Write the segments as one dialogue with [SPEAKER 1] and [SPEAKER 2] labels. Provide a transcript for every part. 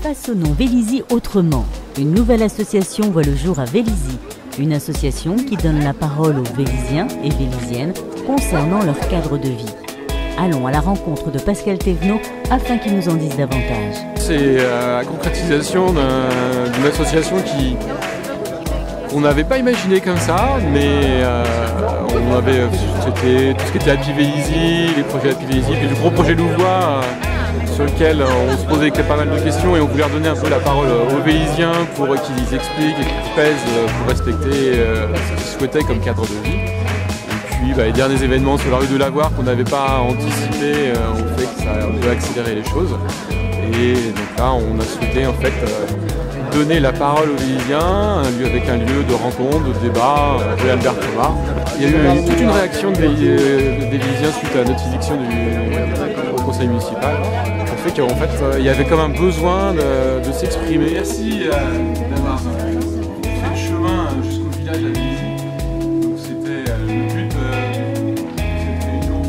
[SPEAKER 1] Façonnons Vélizy autrement. Une nouvelle association voit le jour à Vélizy. Une association qui donne la parole aux Véliziens et Véliziennes concernant leur cadre de vie. Allons à la rencontre de Pascal Thévenot afin qu'il nous en dise davantage.
[SPEAKER 2] C'est la concrétisation d'une association qu'on n'avait pas imaginé comme ça, mais c'était tout ce qui était Happy Vélizy, les projets Happy Vélizy, puis le gros projet Louvois sur lequel on se posait pas mal de questions et on voulait redonner un peu la parole aux Véliziens pour qu'ils expliquent et qu'ils pèsent pour respecter ce qu'ils souhaitaient comme cadre de vie. Et puis les derniers événements sur la rue de Lavoir qu'on n'avait pas anticipé ont fait que ça a un peu accéléré les choses. Et donc là on a souhaité en fait donner la parole aux Véliziens, avec un lieu de rencontre, de débat, rue Albert Thomas. Il y a eu toute une réaction des Véliziens suite à notre élection au conseil municipal. Ça fait qu'en fait il y avait comme un besoin de s'exprimer. Merci d'avoir fait le chemin jusqu'au village à Vélizy. Donc c'était le but de cette réunion.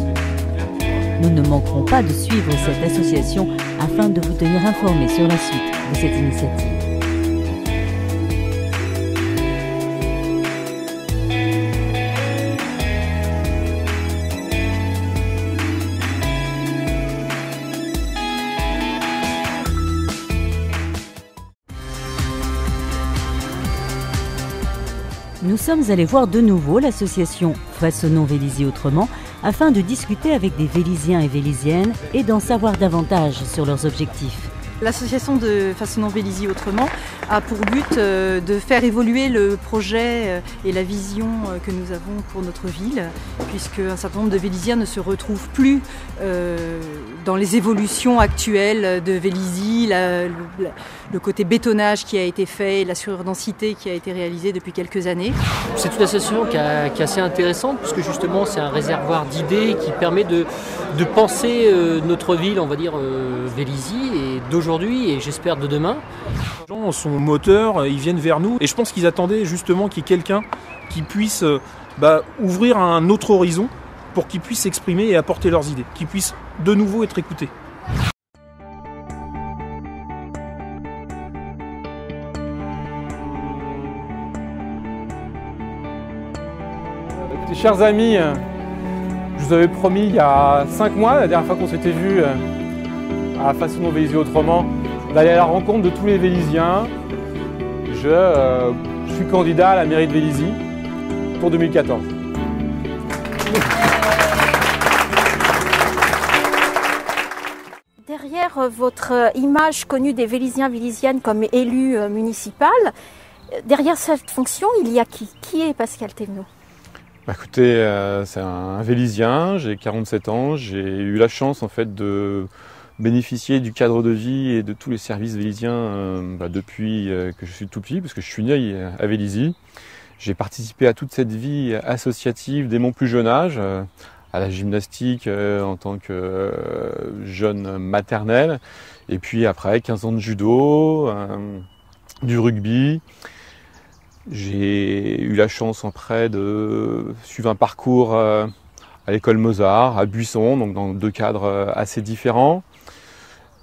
[SPEAKER 1] Nous ne manquerons pas de suivre cette association afin de vous tenir informés sur la suite de cette initiative. Nous sommes allés voir de nouveau l'association Façonnons Vélizy autrement afin de discuter avec des Véliziens et Véliziennes et d'en savoir davantage sur leurs objectifs.
[SPEAKER 3] L'association de Façonnons Vélizy autrement a pour but de faire évoluer le projet et la vision que nous avons pour notre ville, puisque un certain nombre de Véliziens ne se retrouvent plus dans les évolutions actuelles de Vélizy, le côté bétonnage qui a été fait, la surdensité qui a été réalisée depuis quelques années.
[SPEAKER 4] C'est une association qui est assez intéressante, puisque justement c'est un réservoir d'idées qui permet de penser notre ville, on va dire Vélizy, et d'aujourd'hui et j'espère de demain.
[SPEAKER 5] Les gens sont moteurs, ils viennent vers nous et je pense qu'ils attendaient justement qu'il y ait quelqu'un qui puisse ouvrir un autre horizon pour qu'ils puissent s'exprimer et apporter leurs idées, qu'ils puissent de nouveau être écoutés.
[SPEAKER 2] Écoutez, chers amis, je vous avais promis il y a 5 mois, la dernière fois qu'on s'était vu à Façonnons Vélizy autrement, d'aller à la rencontre de tous les Véliziens. Je suis candidat à la mairie de Vélizy pour 2014.
[SPEAKER 6] Derrière votre image connue des Véliziens Véliziennes comme élu municipal, derrière cette fonction, il y a qui? Qui est Pascal Thévenot?
[SPEAKER 2] Écoutez, c'est un Vélizien, j'ai 47 ans, j'ai eu la chance en fait de bénéficier du cadre de vie et de tous les services véliziens depuis que je suis tout petit, parce que je suis né à Vélizy. J'ai participé à toute cette vie associative dès mon plus jeune âge, à la gymnastique en tant que jeune maternel, et puis après 15 ans de judo, du rugby. J'ai eu la chance après de suivre un parcours à l'école Mozart, à Buisson, donc dans 2 cadres assez différents.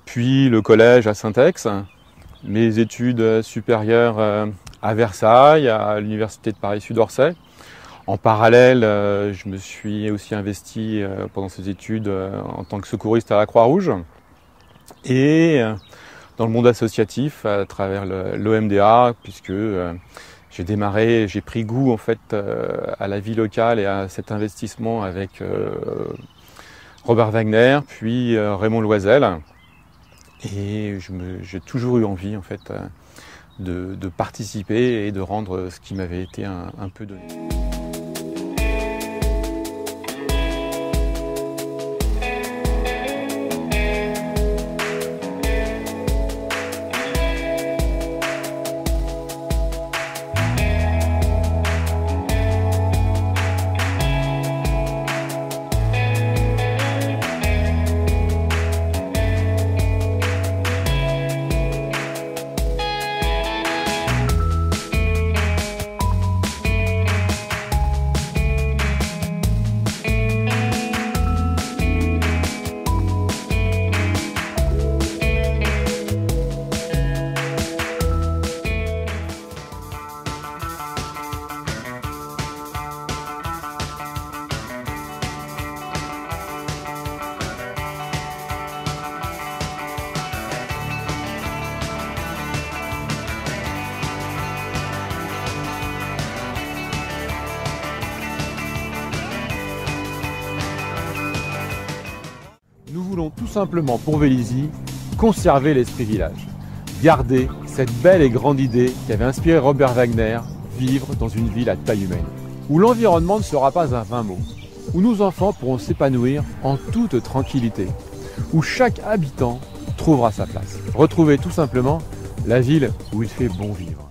[SPEAKER 2] Puis le collège à Saint-Ex, mes études supérieures à Versailles, à l'université de Paris-Sud-Orsay. En parallèle, je me suis aussi investi pendant ces études en tant que secouriste à la Croix-Rouge. Et dans le monde associatif à travers l'OMDA, puisque j'ai pris goût en fait à la vie locale et à cet investissement avec Robert Wagner, puis Raymond Loisel. Et j'ai toujours eu envie en fait de participer et de rendre ce qui m'avait été un peu donné.
[SPEAKER 7] voulons tout simplement pour Vélizy conserver l'esprit village. Garder cette belle et grande idée qui avait inspiré Robert Wagner, vivre dans une ville à taille humaine, où l'environnement ne sera pas un vain mot, où nos enfants pourront s'épanouir en toute tranquillité, où chaque habitant trouvera sa place. Retrouver tout simplement la ville où il fait bon vivre.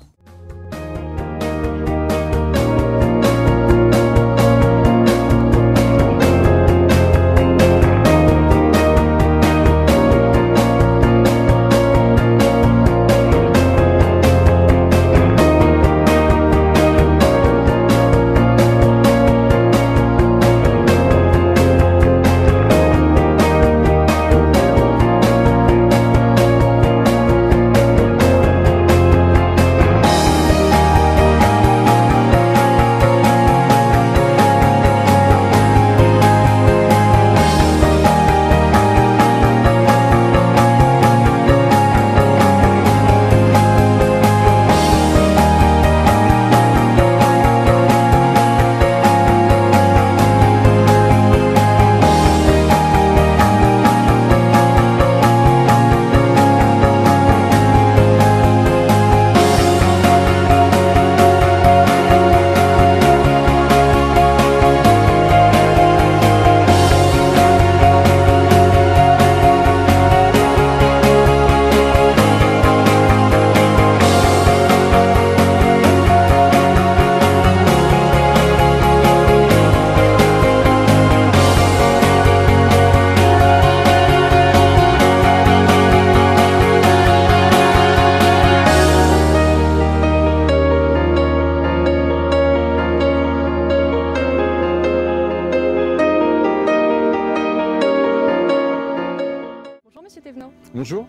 [SPEAKER 8] Bonjour.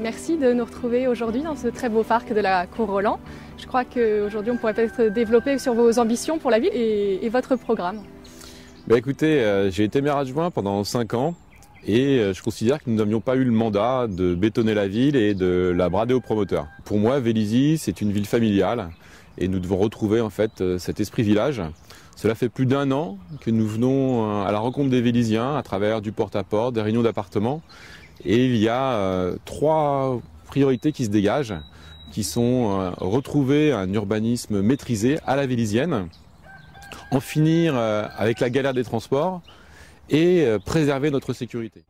[SPEAKER 9] Merci de nous retrouver aujourd'hui dans ce très beau parc de la Cour Roland. Je crois qu'aujourd'hui on pourrait peut-être développer sur vos ambitions pour la ville et votre programme.
[SPEAKER 8] Écoutez, j'ai été maire adjoint pendant 5 ans et je considère que nous n'avions pas eu le mandat de bétonner la ville et de la brader aux promoteurs. Pour moi, Vélizy, c'est une ville familiale et nous devons retrouver en fait cet esprit village. Cela fait plus d'1 an que nous venons à la rencontre des Vélizyens à travers du porte-à-porte, des réunions d'appartements. Et il y a 3 priorités qui se dégagent, qui sont retrouver un urbanisme maîtrisé à la vélizyenne, en finir avec la galère des transports et préserver notre sécurité.